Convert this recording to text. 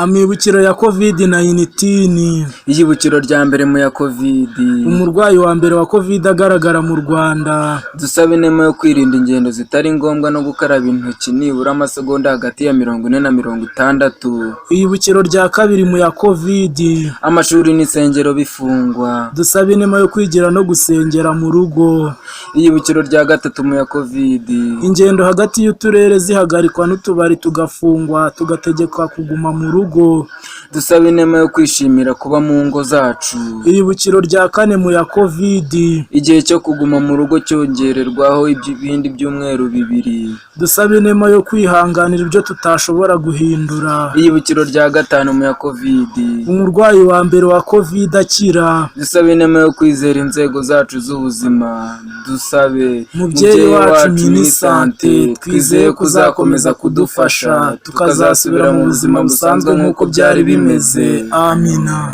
Amibukiro ya COVID-19. Iyibukiro rya mbere mu ya COVID. Umurwayi wa mbere wa COVID agaragara mu Rwanda. Dusaba inema yo kwirinda ingendo zitari ngombwa no gukaraba intoki nibura amasegonda hagati ya 40 na 60. Iyibukiro rya kabiri mu ya COVID. Amashuri n'insengero bifungwa. Dusaba inema yo kwigira no gusengera mu rugo. Iyibukiro rya gatatu mu ya COVID. Ingendo hagati y'uturere zihagarikwa n'utubari tugafungwa tugategekwa kuguma mu rugo. Dusaba inema yo kwishimira kuba mu ngo zacu. Iyibukiro rya kane mu ya COVID. Igihe cyo kuguma mu rugo cyongererwaho ibindi byumweru 2. Dusaba inema yo kwihanganira ibyo tutashobora guhindura. Iyibukiro rya gatanu mu ya COVID. Umurwayi wa mbere wa COVID akira. Dusaba inema yo kwizera inzego zacu z'ubuzima. Dusabe Mubyeyi wacu Minisante, twizeye kuzakomeza kudufasha tukazasubira mu buzima busanzwe nk'uko byari bimeze. Amina.